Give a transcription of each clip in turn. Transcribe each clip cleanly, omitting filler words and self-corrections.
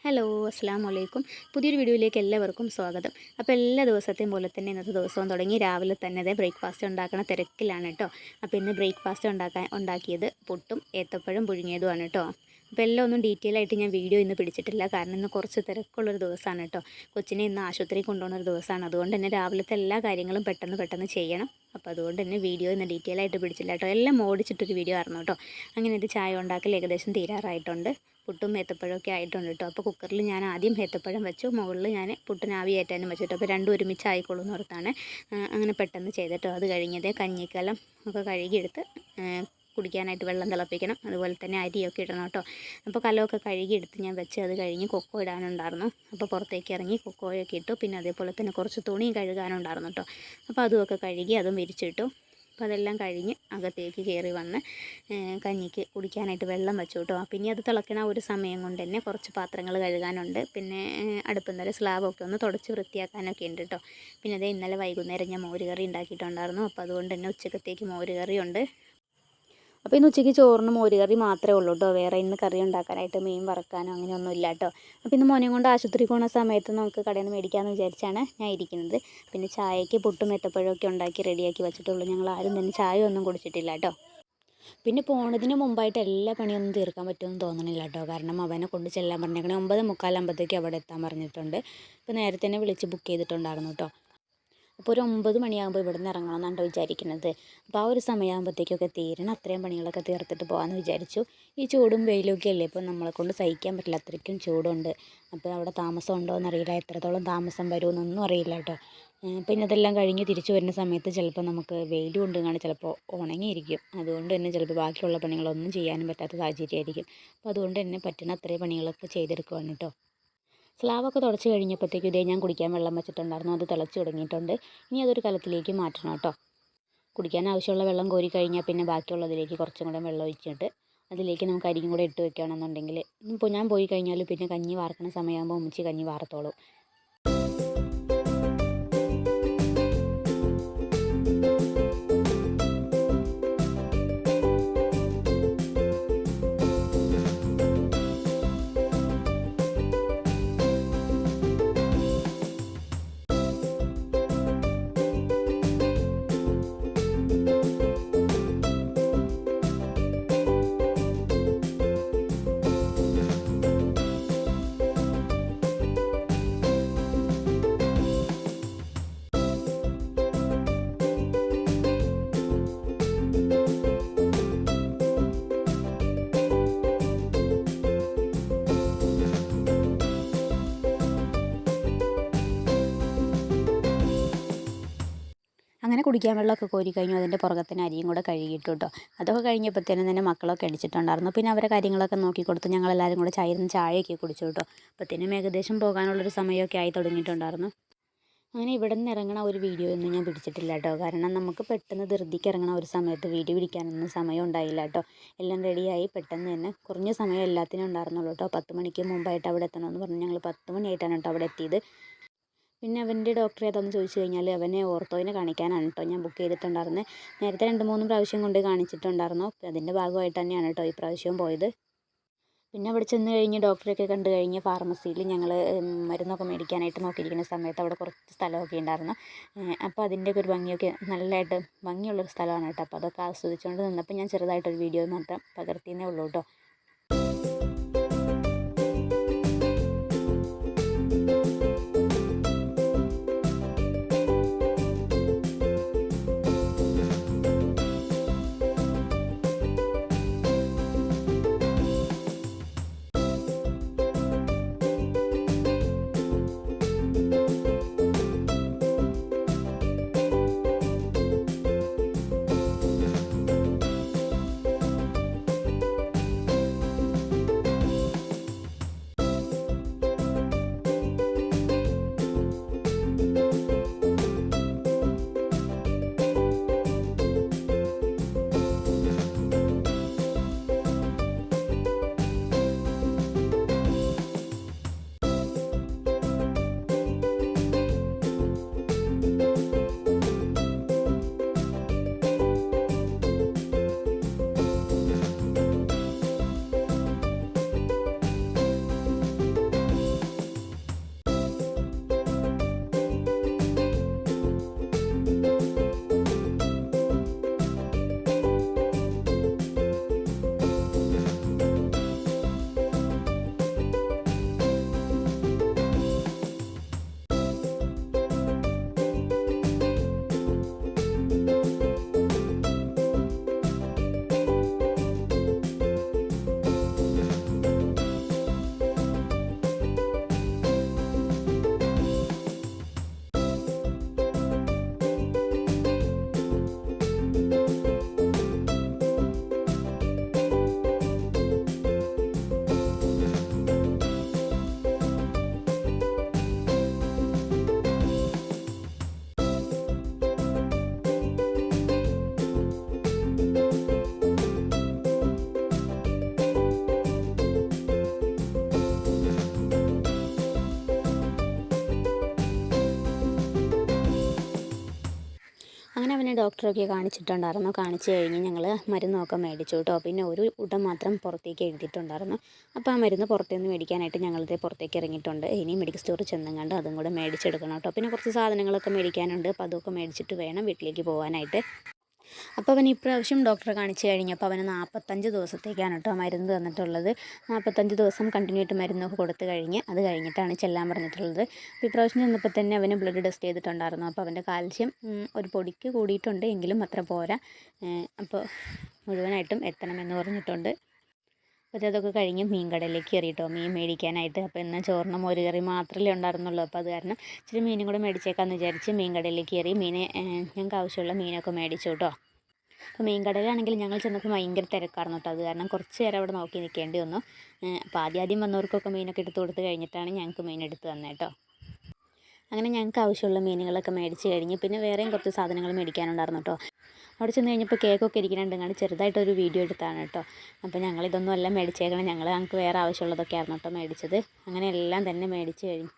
Hello അസ്സലാമു അലൈക്കും. പുതിയൊരു വീഡിയോയിലേക്ക് എല്ലാവർക്കും സ്വാഗതം. അപ്പോൾ എല്ലാ ദിവസത്തെയും പോലെ തന്നെ ഇന്നത്തെ ദിവസവും തുടങ്ങി രാവിലെ തന്നെ ബ്രേക്ക്ഫാസ്റ്റ് ഉണ്ടാക്കുന്ന തിരക്കിലാണ് കേട്ടോ. അപ്പോൾ ഇന്ന് ബ്രേക്ക്ഫാസ്റ്റ് ഉണ്ടാക്കിയത് പുട്ടും ഏത്തപ്പഴം പുഴുങ്ങിയതുമാണ് കേട്ടോ. അപ്പോൾ എല്ലാം ഒന്നും ഡീറ്റെയിൽ ആയിട്ട് ഞാൻ വീഡിയോ ഇന്ന് പിടിച്ചിട്ടില്ല, കാരണം ഇന്ന് കുറച്ച് തിരക്കുള്ളൊരു ദിവസമാണ് കേട്ടോ. കൊച്ചിനെ ഇന്ന് ആശുപത്രി കൊണ്ടുപോകുന്ന ഒരു ദിവസമാണ്, അതുകൊണ്ട് തന്നെ രാവിലത്തെ എല്ലാ കാര്യങ്ങളും പെട്ടെന്ന് ചെയ്യണം. അപ്പോൾ അതുകൊണ്ട് തന്നെ വീഡിയോ ഇന്ന് ഡീറ്റെയിൽ ആയിട്ട് പിടിച്ചില്ല കേട്ടോ. എല്ലാം ഓടിച്ചിട്ടൊരു വീഡിയോ ആയിരുന്നു കേട്ടോ. അങ്ങനെ ഇത് ചായ ഉണ്ടാക്കൽ ഏകദേശം തീരാറായിട്ടുണ്ട്. പുട്ടും ഏത്തപ്പഴമൊക്കെ ആയിട്ടുണ്ട് കേട്ടോ. അപ്പോൾ കുക്കറിൽ ഞാൻ ആദ്യം ഏത്തപ്പഴം വെച്ചു, മുകളിൽ ഞാൻ പുട്ടിന് ആവി കയറ്റാനും വെച്ചു കേട്ടോ. അപ്പോൾ രണ്ടും ഒരുമിച്ച് ആയിക്കോളൂ എന്ന് ഓർത്താണ് അങ്ങനെ പെട്ടെന്ന് ചെയ്തിട്ടോ. അത് കഴിഞ്ഞതേ കഞ്ഞിക്കലം ഒക്കെ കഴുകിയെടുത്ത് കുടിക്കാനായിട്ട് വെള്ളം തിളപ്പിക്കണം, അതുപോലെ തന്നെ അരിയൊക്കെ ഇടണം കേട്ടോ. അപ്പോൾ കലമൊക്കെ കഴുകിയെടുത്ത് ഞാൻ വെച്ച് അത് കഴിഞ്ഞ് കൊക്കോ ഇടാനുണ്ടായിരുന്നു. അപ്പോൾ പുറത്തേക്ക് ഇറങ്ങി കൊക്കോയൊക്കെ ഇട്ടു. പിന്നെ അതേപോലെ തന്നെ കുറച്ച് തുണിയും കഴുകാനുണ്ടായിരുന്നു കേട്ടോ. അപ്പോൾ അതുമൊക്കെ കഴുകി അതും വിരിച്ചിട്ടു. അപ്പോൾ അതെല്ലാം കഴിഞ്ഞ് അകത്തേക്ക് കയറി വന്ന് കഞ്ഞിക്ക് കുടിക്കാനായിട്ട് വെള്ളം വെച്ചു കേട്ടോ. പിന്നെ അത് തിളക്കണ ഒരു സമയം കൊണ്ട് തന്നെ കുറച്ച് പാത്രങ്ങൾ കഴുകാനുണ്ട്. പിന്നെ അടുപ്പം തന്നെ സ്ലാബൊക്കെ ഒന്ന് തുടച്ച് വൃത്തിയാക്കാനൊക്കെ ഉണ്ട് കേട്ടോ. പിന്നെ അതേ ഇന്നലെ വൈകുന്നേരം ഞാൻ മോരുകറി ഉണ്ടാക്കിയിട്ടുണ്ടായിരുന്നു. അപ്പോൾ അതുകൊണ്ട് തന്നെ ഉച്ചക്കത്തേക്ക് മോരുകറി ഉണ്ട്. അപ്പോൾ ഇന്ന് ഉച്ചയ്ക്ക് ചോറിന് മോരുകറി മാത്രമേ ഉള്ളൂ കേട്ടോ. വേറെ ഇന്ന് കറി ഉണ്ടാക്കാനായിട്ട് മീൻ വറക്കാനോ അങ്ങനെയൊന്നും ഇല്ല കേട്ടോ. അപ്പോൾ ഇന്ന് മോനെയും കൊണ്ട് ആശുപത്രി പോകുന്ന സമയത്ത് നമുക്ക് കടയിൽ നിന്ന് മേടിക്കാമെന്ന് വിചാരിച്ചാണ് ഞാൻ ഇരിക്കുന്നത്. പിന്നെ ചായയ്ക്ക് പുട്ടും ഏത്തപ്പഴമൊക്കെ ഉണ്ടാക്കി റെഡിയാക്കി വെച്ചിട്ടുള്ളൂ. ഞങ്ങൾ ആരും തന്നെ ചായ ഒന്നും കുടിച്ചിട്ടില്ല കേട്ടോ. പിന്നെ പോണതിന് മുമ്പായിട്ട് എല്ലാ പണിയൊന്നും തീർക്കാൻ പറ്റുമെന്ന് തോന്നണില്ല കേട്ടോ. കാരണം അവനെ കൊണ്ട് ചെല്ലാൻ പറഞ്ഞേക്കണേ 9:45 അവിടെ എത്താൻ പറഞ്ഞിട്ടുണ്ട്. ഇപ്പോൾ നേരത്തെ തന്നെ വിളിച്ച് ബുക്ക് ചെയ്തിട്ടുണ്ടായിരുന്നു കേട്ടോ. അപ്പോൾ ഒരു 9 മണിയാകുമ്പോൾ ഇവിടെ നിന്ന് ഇറങ്ങണം എന്നാണ് വിചാരിക്കുന്നത്. അപ്പോൾ ആ ഒരു സമയമാകുമ്പോഴത്തേക്കൊക്കെ തീരണം, അത്രയും പണികളൊക്കെ തീർത്തിട്ട് പോകാമെന്ന് വിചാരിച്ചു. ഈ ചൂടും വെയിലൊക്കെ അല്ലേ, ഇപ്പോൾ നമ്മളെക്കൊണ്ട് സഹിക്കാൻ പറ്റില്ല, അത്രയ്ക്കും ചൂടുണ്ട്. അപ്പോൾ അവിടെ താമസം ഉണ്ടോ എന്നറിയില്ല, എത്രത്തോളം താമസം വരുമെന്നൊന്നും അറിയില്ല കേട്ടോ. പിന്നെ അതെല്ലാം കഴിഞ്ഞ് തിരിച്ചു വരുന്ന സമയത്ത് ചിലപ്പോൾ നമുക്ക് വെയിൽ കൊണ്ട് കാണാൻ ചിലപ്പോൾ ഉണങ്ങിയിരിക്കും. അതുകൊണ്ട് തന്നെ ചിലപ്പോൾ ബാക്കിയുള്ള പണികളൊന്നും ചെയ്യാനും പറ്റാത്ത സാഹചര്യമായിരിക്കും. അപ്പോൾ അതുകൊണ്ട് തന്നെ പറ്റുന്ന അത്രയും പണികളൊക്കെ ചെയ്തെടുക്കുവാണ് കേട്ടോ. സ്ലാബൊക്കെ തുടച്ച് കഴിഞ്ഞപ്പോഴത്തേക്കും ഇതേ ഞാൻ കുടിക്കാൻ വെള്ളം വെച്ചിട്ടുണ്ടായിരുന്നു. അത് തിളച്ച് തുടങ്ങിയിട്ടുണ്ട്. ഇനി അതൊരു കലത്തിലേക്ക് മാറ്റണം കേട്ടോ. കുടിക്കാൻ ആവശ്യമുള്ള വെള്ളം കോരി കഴിഞ്ഞാൽ പിന്നെ ബാക്കിയുള്ളതിലേക്ക് കുറച്ചും കൂടെ വെള്ളം ഒഴിച്ചിട്ട് അതിലേക്ക് നമുക്ക് അരിയും കൂടെ ഇട്ട് വെക്കുകയാണെന്നുണ്ടെങ്കിൽ ഇപ്പോൾ ഞാൻ പോയി കഴിഞ്ഞാൽ പിന്നെ കഞ്ഞി വാർക്കുന്ന സമയമാകുമ്പോൾ ഉമ്മച്ചി കഞ്ഞി വാർത്തോളും. അങ്ങനെ കുടിക്കാൻ വെള്ളമൊക്കെ കോരി കഴിഞ്ഞു. അതിൻ്റെ പുറകത്തിന് അരിയും കൂടെ കഴുകിയിട്ടു കേട്ടോ. അതൊക്കെ കഴിഞ്ഞപ്പോഴത്തേനും തന്നെ മക്കളൊക്കെ അടിച്ചിട്ടുണ്ടായിരുന്നു. പിന്നെ അവരെ കാര്യങ്ങളൊക്കെ നോക്കി കൊടുത്ത് ഞങ്ങളെല്ലാവരും കൂടെ ചായയൊക്കെ കുടിച്ചു കേട്ടോ. അപ്പോഴത്തേനും ഏകദേശം പോകാനുള്ളൊരു സമയമൊക്കെ ആയി തുടങ്ങിയിട്ടുണ്ടായിരുന്നു. അങ്ങനെ ഇവിടെ നിന്ന് ഇറങ്ങണ ഒരു വീഡിയോ ഒന്നും ഞാൻ പിടിച്ചിട്ടില്ല കേട്ടോ. കാരണം നമുക്ക് പെട്ടെന്ന് ധൃതിക്ക് ഇറങ്ങണ ഒരു സമയത്ത് വീഡിയോ പിടിക്കാനൊന്നും സമയം ഉണ്ടായില്ല കേട്ടോ. എല്ലാം റെഡിയായി പെട്ടെന്ന് തന്നെ കുറഞ്ഞ സമയം എല്ലാത്തിനും ഉണ്ടായിരുന്നുള്ളൂ കേട്ടോ. 10 മണിക്ക് മുമ്പായിട്ട് അവിടെ എത്തണമെന്ന് പറഞ്ഞ് ഞങ്ങൾ 10 മണിയായിട്ടാണ് കേട്ടോ അവിടെ എത്തിയത്. പിന്നെ അവൻ്റെ ഡോക്ടർ ഏതാണെന്ന് ചോദിച്ചു കഴിഞ്ഞാൽ അവനെ ഓർത്തോയിനെ കാണിക്കാനാണ് കേട്ടോ ഞാൻ ബുക്ക് ചെയ്തിട്ടുണ്ടായിരുന്നത്. നേരത്തെ 2-3 പ്രാവശ്യം കൊണ്ട് കാണിച്ചിട്ടുണ്ടായിരുന്നു. അതിൻ്റെ ഭാഗമായിട്ട് തന്നെയാണ് കേട്ടോ ഈ പ്രാവശ്യവും പോയത്. പിന്നെ അവിടെ ചെന്ന് കഴിഞ്ഞ് ഡോക്ടറെയൊക്കെ കണ്ടു കഴിഞ്ഞ് ഫാർമസിയിൽ ഞങ്ങൾ മരുന്നൊക്കെ മേടിക്കാനായിട്ട് നോക്കിയിരിക്കുന്ന സമയത്ത് അവിടെ കുറച്ച് സ്ഥലമൊക്കെ ഉണ്ടായിരുന്നു. അപ്പോൾ അതിൻ്റെയൊക്കെ ഒരു ഭംഗിയൊക്കെ നല്ലതായിട്ട് ഭംഗിയുള്ളൊരു സ്ഥലമാണ് കേട്ടോ. അപ്പോൾ അതൊക്കെ ആസ്വദിച്ചുകൊണ്ട് നിന്നപ്പോൾ ഞാൻ ചെറുതായിട്ടൊരു വീഡിയോ മാത്രം പകർത്തിയെന്നേ ഉള്ളൂ കേട്ടോ. ഡോക്ടറൊക്കെ കാണിച്ചിട്ടുണ്ടായിരുന്നു. കാണിച്ച് കഴിഞ്ഞ് ഞങ്ങൾ മരുന്നൊക്കെ മേടിച്ചു കേട്ടോ. പിന്നെ ഒരു കൂട്ടം മാത്രം പുറത്തേക്ക് എഴുതിയിട്ടുണ്ടായിരുന്നു. അപ്പോൾ ആ മരുന്ന് പുറത്തുനിന്ന് മേടിക്കാനായിട്ട് ഞങ്ങളിത് പുറത്തേക്ക് ഇറങ്ങിയിട്ടുണ്ട്. ഇനി മെഡിക്കൽ സ്റ്റോറിൽ ചെന്നെങ്ങാണ്ട് അതും കൂടെ മേടിച്ചെടുക്കണം കേട്ടോ. പിന്നെ കുറച്ച് സാധനങ്ങളൊക്കെ മേടിക്കാനുണ്ട്. അപ്പോൾ അതൊക്കെ മേടിച്ചിട്ട് വേണം വീട്ടിലേക്ക് പോകാനായിട്ട്. അപ്പോൾ അവൻ ഇപ്രാവശ്യം ഡോക്ടറെ കാണിച്ച് കഴിഞ്ഞപ്പോൾ അവന് 45 ദിവസത്തേക്കാണ് കേട്ടോ മരുന്ന് തന്നിട്ടുള്ളത്. 45 ദിവസം കണ്ടിന്യൂ ആയിട്ട് മരുന്നൊക്കെ കൊടുത്ത് കഴിഞ്ഞ് അത് കഴിഞ്ഞിട്ടാണ് ചെല്ലാൻ പറഞ്ഞിട്ടുള്ളത്. അപ്പോൾ ഇപ്രാവശ്യം ചെന്നപ്പോൾ തന്നെ അവന് ബ്ലഡ് ടെസ്റ്റ് ചെയ്തിട്ടുണ്ടായിരുന്നു. അപ്പോൾ അവൻ്റെ കാൽസ്യം ഒരു പൊടിക്ക് കൂടിയിട്ടുണ്ട്, എങ്കിലും അത്ര പോരാ. അപ്പോൾ മുഴുവനായിട്ടും എത്തണമെന്ന് പറഞ്ഞിട്ടുണ്ട്. അപ്പോൾ അതൊക്കെ കഴിഞ്ഞ് മീൻ കടയിലേക്ക് കയറിയിട്ടോ മീൻ മേടിക്കാനായിട്ട്. അപ്പോൾ ഇന്ന് ചോറിന് മോര് കറി മാത്രമേ ഉണ്ടായിരുന്നുള്ളൂ. അപ്പോൾ അത് കാരണം ഇച്ചിരി മീനും കൂടെ മേടിച്ചേക്കാമെന്ന് വിചാരിച്ച് മീൻ കടയിലേക്ക് കയറി ഞങ്ങൾക്ക് ആവശ്യമുള്ള മീനൊക്കെ മേടിച്ചു കേട്ടോ. അപ്പോൾ മീൻ കടയിലാണെങ്കിൽ ഞങ്ങൾ ചെന്നപ്പോൾ ഭയങ്കര തിരക്കായിരുന്നു കേട്ടോ. അത് കാരണം കുറച്ച് നേരം അവിടെ നോക്കി നിൽക്കേണ്ടി വന്നു. അപ്പോൾ ആദ്യം വന്നവർക്കൊക്കെ മീനൊക്കെ എടുത്ത് കൊടുത്ത് കഴിഞ്ഞിട്ടാണ് ഞങ്ങൾക്ക് മീൻ എടുത്ത് തന്നെ കേട്ടോ. അങ്ങനെ ഞങ്ങൾക്ക് ആവശ്യമുള്ള മീനുകളൊക്കെ മേടിച്ച് കഴിഞ്ഞ് പിന്നെ വേറെയും കുറച്ച് സാധനങ്ങൾ മേടിക്കാനുണ്ടായിരുന്നു കേട്ടോ. അവിടെ ചെന്ന് കഴിഞ്ഞപ്പോൾ കേക്കൊക്കെ ഇരിക്കുന്നുണ്ടെങ്കിൽ ചെറുതായിട്ടൊരു വീഡിയോ എടുത്താണ് കേട്ടോ. അപ്പോൾ ഞങ്ങളിതൊന്നും അല്ല മേടിച്ചേക്കണം, ഞങ്ങൾക്ക് വേറെ ആവശ്യമുള്ളതൊക്കെ ആയിരുന്നു കേട്ടോ മേടിച്ചത്. അങ്ങനെ എല്ലാം തന്നെ മേടിച്ച് കഴിഞ്ഞു.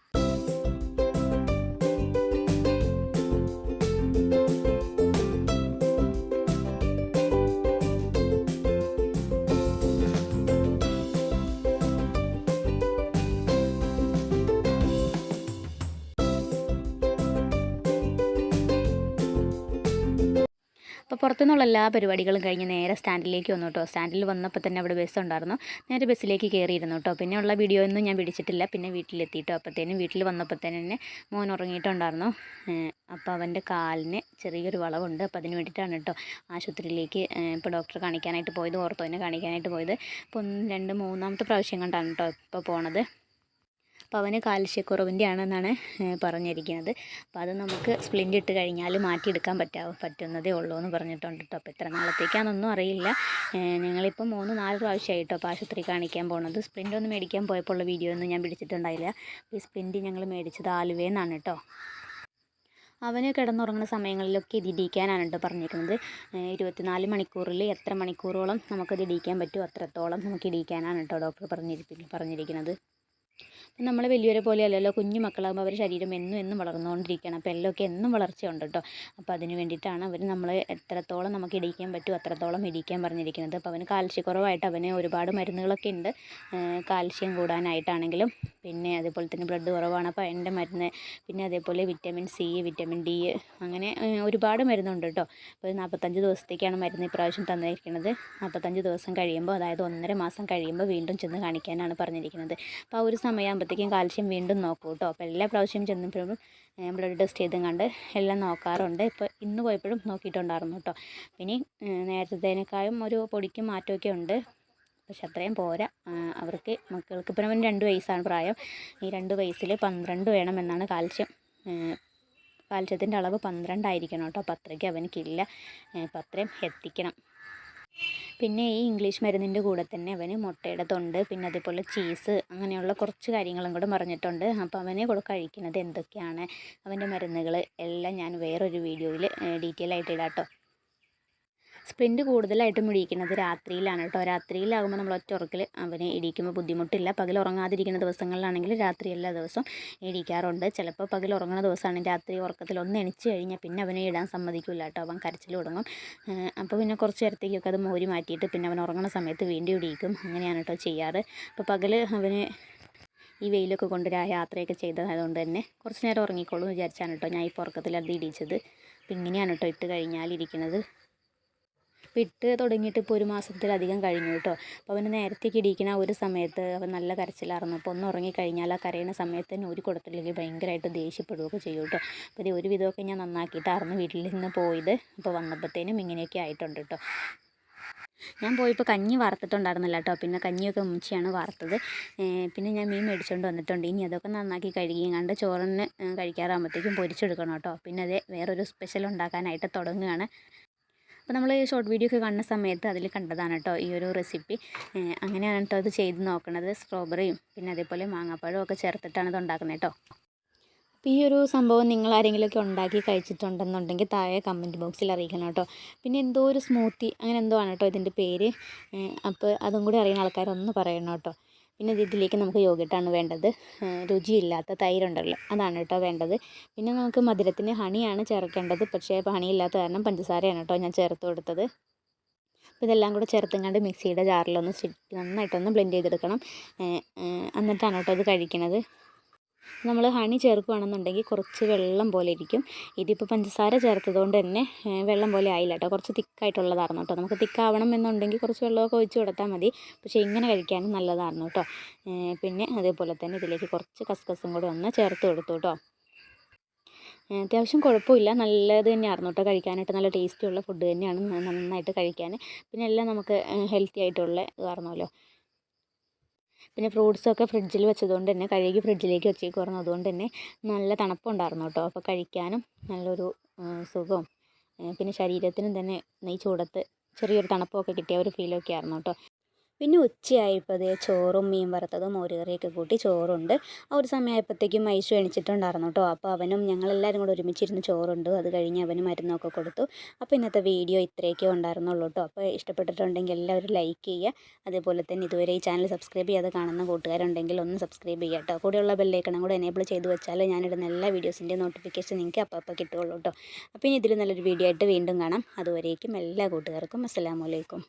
അപ്പോൾ പുറത്തുനിന്നുള്ള എല്ലാ പരിപാടികളും കഴിഞ്ഞ് നേരെ സ്റ്റാൻഡിലേക്ക് വന്നു കേട്ടോ. സ്റ്റാൻഡിൽ വന്നപ്പോൾ തന്നെ അവിടെ ബസ് ഉണ്ടായിരുന്നു. നേരെ ബസ്സിലേക്ക് കയറിയിരുന്നു കേട്ടോ. പിന്നെ ഉള്ള വീഡിയോ ഒന്നും ഞാൻ പിടിച്ചിട്ടില്ല. പിന്നെ വീട്ടിലെത്തിയിട്ടോ. അപ്പോഴത്തേനും വീട്ടിൽ വന്നപ്പോൾ തന്നെ മോൻ ഉറങ്ങിയിട്ടുണ്ടായിരുന്നു. അപ്പോൾ അവൻ്റെ കാലിന് ചെറിയൊരു വളവുണ്ട്. അപ്പോൾ അതിന് വേണ്ടിയിട്ടാണ് കേട്ടോ ആശുപത്രിയിലേക്ക് ഇപ്പോൾ ഡോക്ടറെ കാണിക്കാനായിട്ട് പോയത്, ഓർത്തോനെ കാണിക്കാനായിട്ട് പോയത്. അപ്പോൾ 2, 3 പ്രാവശ്യം കണ്ടാണ് കേട്ടോ ഇപ്പോൾ പോണത്. അപ്പോൾ അവന് കാൽസ്യക്കുറവിൻ്റെ ആണെന്നാണ് പറഞ്ഞിരിക്കുന്നത്. അപ്പോൾ അത് നമുക്ക് സ്പ്ലിൻ്റ് ഇട്ട് കഴിഞ്ഞാൽ മാറ്റിയെടുക്കാൻ പറ്റുന്നതേ ഉള്ളൂ എന്ന് പറഞ്ഞിട്ടുണ്ട് കേട്ടോ. അപ്പോൾ എത്ര നാളത്തേക്കാണെന്നൊന്നും അറിയില്ല. ഞങ്ങളിപ്പോൾ 3-4 പ്രാവശ്യമായിട്ടോ അപ്പോൾ ആശുപത്രി കാണിക്കാൻ പോകുന്നത്. സ്പ്ലിൻ്റ് ഒന്ന് മേടിക്കാൻ പോയപ്പോൾ ഉള്ള വീഡിയോ ഒന്നും ഞാൻ പിടിച്ചിട്ടുണ്ടായില്ല. ഈ സ്പ്ലിൻ്റ് ഞങ്ങൾ മേടിച്ചത് ആലുവയിൽ നിന്നാണ് കേട്ടോ. അവന് കിടന്നുറങ്ങുന്ന സമയങ്ങളിലൊക്കെ ഇത് ഇടിക്കാനാണ് കേട്ടോ പറഞ്ഞിരിക്കുന്നത്. 24 മണിക്കൂറിൽ എത്ര മണിക്കൂറോളം നമുക്കത് ഇടിക്കാൻ പറ്റുമോ അത്രത്തോളം നമുക്ക് ഇടിക്കാനാണ് കേട്ടോ ഡോക്ടർ പറഞ്ഞിരിക്കുന്നത്. നമ്മൾ വലിയവരെ പോലെ അല്ലല്ലോ, കുഞ്ഞു മക്കളാകുമ്പോൾ അവരുടെ ശരീരം എന്നും വളർന്നുകൊണ്ടിരിക്കുകയാണ്. അപ്പോൾ എല്ലൊക്കെ എന്നും വളർച്ചയുണ്ട് കേട്ടോ. അപ്പോൾ അതിന് വേണ്ടിയിട്ടാണ് അവർ നമ്മൾ എത്രത്തോളം നമുക്ക് ഇടിക്കാൻ പറ്റും അത്രത്തോളം ഇടിക്കാൻ പറഞ്ഞിരിക്കുന്നത്. അപ്പോൾ അവന് കാൽസ്യക്കുറവായിട്ട് അവന് ഒരുപാട് മരുന്നുകളൊക്കെ ഉണ്ട്, കാൽസ്യം കൂടാനായിട്ടാണെങ്കിലും പിന്നെ അതേപോലെ തന്നെ ബ്ലഡ് കുറവാണ് അപ്പോൾ അതിൻ്റെ മരുന്ന്, പിന്നെ അതേപോലെ വിറ്റമിൻ സി, വിറ്റമിൻ ഡി, അങ്ങനെ ഒരുപാട് മരുന്നുണ്ട് കേട്ടോ. അപ്പോൾ 45 ദിവസത്തേക്കാണ് മരുന്ന് ഇപ്രാവശ്യം തന്നിരിക്കുന്നത്. 45 ദിവസം കഴിയുമ്പോൾ, അതായത് 1.5 മാസം കഴിയുമ്പോൾ വീണ്ടും ചെന്ന് കാണിക്കാനാണ് പറഞ്ഞിരിക്കുന്നത്. അപ്പോൾ ആ ഒരു സമയമാകുമ്പോഴത്തേക്കും കാൽസ്യം വീണ്ടും നോക്കും കേട്ടോ. അപ്പോൾ എല്ലാ പ്രാവശ്യം ചെന്നപ്പോഴും ബ്ലഡ് ടെസ്റ്റ് ചെയ്തും കണ്ട് എല്ലാം നോക്കാറുണ്ട്. ഇപ്പോൾ ഇന്ന് പോയപ്പോഴും നോക്കിയിട്ടുണ്ടായിരുന്നു കേട്ടോ. പിന്നെ നേരത്തേനേക്കാളും ഒരു പൊടിക്കും മാറ്റമൊക്കെ ഉണ്ട്, പക്ഷെ അത്രയും പോരാ. മക്കൾക്ക് ഇപ്പം അവന് 2 വയസ്സാണ് പ്രായം. ഈ 2 വയസ്സിൽ 12 വേണമെന്നാണ് കാൽസ്യത്തിൻ്റെ അളവ് 12 ആയിരിക്കണം കേട്ടോ. അപ്പോൾ അത്രയ്ക്ക് അവനക്കില്ല, അപ്പം അത്രയും എത്തിക്കണം. പിന്നെ ഈ ഇംഗ്ലീഷ് മരുന്നിൻ്റെ കൂടെ തന്നെ അവന് മുട്ടയുടെ തൊണ്ട്, പിന്നെ അതേപോലെ ചീസ്, അങ്ങനെയുള്ള കുറച്ച് കാര്യങ്ങളും കൂടെ പറഞ്ഞിട്ടുണ്ട്. അപ്പോൾ അവനെ കൂടെ കഴിക്കുന്നത് എന്തൊക്കെയാണ്, അവൻ്റെ മരുന്നുകൾ എല്ലാം ഞാൻ വേറൊരു വീഡിയോയിൽ ഡീറ്റെയിൽ ആയിട്ട് ഇടാം കേട്ടോ. സ്പ്ലിൻ്റ് കൂടുതലായിട്ടും ഇടിക്കുന്നത് രാത്രിയിലാണ് കേട്ടോ. രാത്രിയിലാകുമ്പോൾ നമ്മൾ ഒറ്റ ഉറക്കിൽ അവനെ ഇടിക്കുമ്പോൾ ബുദ്ധിമുട്ടില്ല. പകൽ ഉറങ്ങാതിരിക്കുന്ന ദിവസങ്ങളിലാണെങ്കിൽ രാത്രി എല്ലാ ദിവസവും ഇടിക്കാറുണ്ട്. ചിലപ്പോൾ പകൽ ഉറങ്ങുന്ന ദിവസമാണെങ്കിൽ രാത്രി ഉറക്കത്തിൽ ഒന്ന് എണിച്ച് കഴിഞ്ഞാൽ പിന്നെ അവനെ ഇടാൻ സമ്മതിക്കില്ല കേട്ടോ. അവൻ കരച്ചിൽ തുടങ്ങും. അപ്പോൾ പിന്നെ കുറച്ച് നേരത്തേക്കൊക്കെ അത് മോരി മാറ്റിയിട്ട് പിന്നെ അവൻ ഉറങ്ങുന്ന സമയത്ത് വീണ്ടും ഇടിക്കും. അങ്ങനെയാണ് കേട്ടോ ചെയ്യാറ്. അപ്പോൾ പകൽ അവന് ഈ വെയിലൊക്കെ കൊണ്ട് യാത്രയൊക്കെ ചെയ്തതായതുകൊണ്ട് തന്നെ കുറച്ച് നേരം ഉറങ്ങിക്കോളൂ എന്ന് വിചാരിച്ചാണ് കേട്ടോ ഞാൻ ഇപ്പോൾ ഉറക്കത്തിൽ അത് ഇടിച്ചത്. അപ്പോൾ ഇങ്ങനെയാണ് കേട്ടോ ഇട്ട് കഴിഞ്ഞാലിരിക്കുന്നത്. അപ്പോൾ ഇട്ട് തുടങ്ങിയിട്ട് ഇപ്പോൾ 1 മാസത്തിലധികം കഴിഞ്ഞു കേട്ടോ. അപ്പോൾ അവന് നേരത്തേക്ക് ഇടിക്കുന്ന ഒരു സമയത്ത് അവൻ നല്ല കരച്ചിലായിരുന്നു. അപ്പോൾ ഒന്ന് ഉറങ്ങിക്കഴിഞ്ഞാൽ ആ കരയുന്ന സമയത്ത് തന്നെ ഒരു കൊടുത്തില്ലെങ്കിൽ ഭയങ്കരമായിട്ട് ദേഷ്യപ്പെടുകയൊക്കെ ചെയ്യും കേട്ടോ. അപ്പോൾ ഇത് ഒരു വിധമൊക്കെ ഞാൻ നന്നാക്കിയിട്ടായിരുന്നു വീട്ടിൽ നിന്ന് പോയത്. അപ്പോൾ വന്നപ്പോഴത്തേനും ഇങ്ങനെയൊക്കെ ആയിട്ടുണ്ട് കേട്ടോ. ഞാൻ പോയപ്പോൾ കഞ്ഞി വറുത്തിട്ടുണ്ടായിരുന്നില്ല കേട്ടോ. പിന്നെ കഞ്ഞിയൊക്കെ ഉമ്മച്ചിയാണ് വറുത്തത്. പിന്നെ ഞാൻ മീൻ മേടിച്ചുകൊണ്ട് വന്നിട്ടുണ്ട്. ഇനി അതൊക്കെ നന്നാക്കി കഴുകിയങ്ങാണ്ട് ചോറിന് കഴിക്കാറാകുമ്പോഴത്തേക്കും പൊരിച്ചെടുക്കണം കേട്ടോ. പിന്നെ അതേ വേറൊരു സ്പെഷ്യൽ ഉണ്ടാക്കാനായിട്ട് തുടങ്ങുകയാണ്. അപ്പോൾ നമ്മൾ ഷോർട്ട് വീഡിയോ ഒക്കെ കാണുന്ന സമയത്ത് അതിൽ കണ്ടതാണ് കേട്ടോ ഈ ഒരു റെസിപ്പി. അങ്ങനെയാണ് കേട്ടോ അത് ചെയ്ത് നോക്കണത്. സ്ട്രോബെറിയും പിന്നെ അതേപോലെ മാങ്ങാപ്പഴവും ഒക്കെ ചേർത്തിട്ടാണ് ഇത് ഉണ്ടാക്കുന്നത് കേട്ടോ. അപ്പോൾ ഈ ഒരു സംഭവം നിങ്ങൾ ആരെങ്കിലുമൊക്കെ ഉണ്ടാക്കി കഴിച്ചിട്ടുണ്ടെന്നുണ്ടെങ്കിൽ താഴെ കമൻറ്റ് ബോക്സിൽ അറിയിക്കണം കേട്ടോ. പിന്നെ എന്തോ ഒരു സ്മൂത്തി അങ്ങനെ എന്തോ ആണ് കേട്ടോ ഇതിൻ്റെ പേര്. അപ്പോൾ അതും കൂടി അറിയുന്ന ആൾക്കാരൊന്ന് പറയണം കേട്ടോ. പിന്നെ ഇതിലേക്ക് നമുക്ക് യോഗട്ടാണ് വേണ്ടത്. രുചിയില്ലാത്ത തൈരുണ്ടല്ലോ അതാണ് കേട്ടോ വേണ്ടത്. പിന്നെ നമുക്ക് മധുരത്തിന് ഹണിയാണ് ചേർക്കേണ്ടത്. പക്ഷേ ഇപ്പോൾ ഹണിയില്ലാത്ത കാരണം പഞ്ചസാരയാണ് കേട്ടോ ഞാൻ ചേർത്ത് കൊടുത്തത്. അപ്പോൾ ഇതെല്ലാം കൂടെ ചേർത്തുങ്ങാണ്ട് മിക്സിയുടെ ജാറിലൊന്ന് നന്നായിട്ടൊന്ന് ബ്ലെൻഡ് ചെയ്തെടുക്കണം. എന്നിട്ടാണ് കേട്ടോ ഇത് കഴിക്കുന്നത്. നമ്മൾ ഹണി ചേർക്കുകയാണെന്നുണ്ടെങ്കിൽ കുറച്ച് വെള്ളം പോലെ ഇരിക്കും. ഇതിപ്പോൾ പഞ്ചസാര ചേർത്തതുകൊണ്ട് തന്നെ വെള്ളം പോലെ ആയില്ല കേട്ടോ. കുറച്ച് തിക്കായിട്ടുള്ളതായിരുന്നു കേട്ടോ. നമുക്ക് തിക്കാവണം എന്നുണ്ടെങ്കിൽ കുറച്ച് വെള്ളമൊക്കെ ഒഴിച്ച് കൊടുത്താൽ മതി. പക്ഷേ ഇങ്ങനെ കഴിക്കാനും നല്ലതായിരുന്നു കേട്ടോ. പിന്നെ അതേപോലെ തന്നെ ഇതിലേക്ക് കുറച്ച് കസ്കസും കൂടെ ഒന്ന് ചേർത്ത് കൊടുത്തു കേട്ടോ. അത്യാവശ്യം കുഴപ്പമില്ല, നല്ലത് തന്നെയായിരുന്നു കേട്ടോ. കഴിക്കാനായിട്ട് നല്ല ടേസ്റ്റിയുള്ള ഫുഡ് തന്നെയാണ്, നന്നായിട്ട് കഴിക്കാൻ. പിന്നെ എല്ലാം നമുക്ക് ഹെൽത്തി ആയിട്ടുള്ള ഇതായിരുന്നല്ലോ. പിന്നെ ഫ്രൂട്ട്സൊക്കെ ഫ്രിഡ്ജിൽ വെച്ചതുകൊണ്ട് തന്നെ കഴുകി ഫ്രിഡ്ജിലേക്ക് വെച്ചേക്കുമായിരുന്നു. അതുകൊണ്ട് തന്നെ നല്ല തണുപ്പുണ്ടായിരുന്നു കേട്ടോ. അപ്പോൾ കഴിക്കാനും നല്ലൊരു സുഖവും പിന്നെ ശരീരത്തിനും തന്നെ ഈ ചൂടത്ത് ചെറിയൊരു തണുപ്പൊക്കെ കിട്ടിയ ഒരു ഫീലൊക്കെ ആയിരുന്നു കേട്ടോ. പിന്നെ ഉച്ചയായപ്പോൾ അതേ ചോറും മീൻ വറുത്തതും മോരുകറിയൊക്കെ കൂട്ടി ചോറുണ്ട്. ആ ഒരു സമയമായപ്പോഴത്തേക്കും ഐശു എണിച്ചിട്ടുണ്ടായിരുന്നു കേട്ടോ. അപ്പോൾ അവനും ഞങ്ങളെല്ലാവരും കൂടെ ഒരുമിച്ചിരുന്ന് ചോറുണ്ട്. അത് കഴിഞ്ഞ് അവന് മരുന്നൊക്കെ കൊടുത്തു. അപ്പോൾ ഇന്നത്തെ വീഡിയോ ഇത്രയൊക്കെ ഉണ്ടായിരുന്നുള്ളൂ കേട്ടോ. അപ്പോൾ ഇഷ്ടപ്പെട്ടിട്ടുണ്ടെങ്കിൽ എല്ലാവരും ലൈക്ക് ചെയ്യുക. അതേപോലെ തന്നെ ഇതുവരെ ഈ ചാനൽ സബ്സ്ക്രൈബ് ചെയ്യാതെ കാണുന്ന കൂട്ടുകാരുണ്ടെങ്കിൽ ഒന്ന് സബ്സ്ക്രൈബ് ചെയ്യുക കേട്ടോ. കൂടെയുള്ള ബെല്ലൈക്കണും കൂടെ എനേബിൾ ചെയ്ത് വെച്ചാൽ ഞാനിടുന്ന എല്ലാ വീഡിയോസിൻ്റെ നോട്ടിഫിക്കേഷൻ നിങ്ങൾക്ക് അപ്പോൾ കിട്ടുകയുള്ളൂ കേട്ടോ. അപ്പോൾ ഇനി ഇതിൽ നല്ലൊരു വീഡിയോ ആയിട്ട് വീണ്ടും കാണാം. അതുവരേക്കും എല്ലാ കൂട്ടുകാർക്കും അസ്സലാമു അലൈക്കും.